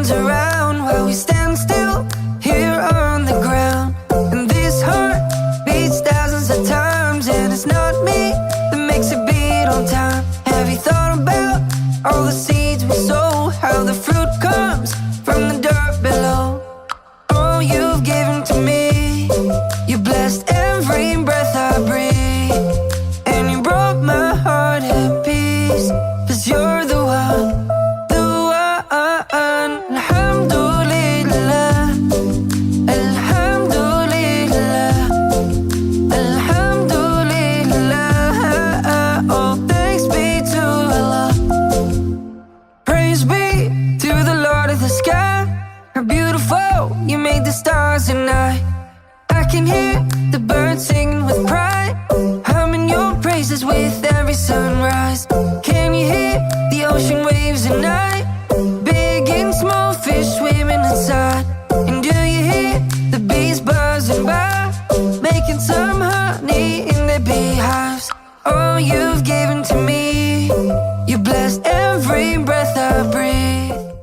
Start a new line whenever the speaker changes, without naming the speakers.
turns around while we stand still here on the ground. And this heart beats thousands of times, and it's not me that makes it beat on time. Have you thought about all the seeds we sow, how the fruit comes from the dirt below? All you've given to me, you blessed every breath I breathe, and you broke my heart at peace, 'cause you're the one, the one. Alhamdulillah, alhamdulillah, alhamdulillah. All thanks be to Allah. Praise be to the Lord of the sky. How beautiful you made the stars tonight. I can hear the birds singing with pride.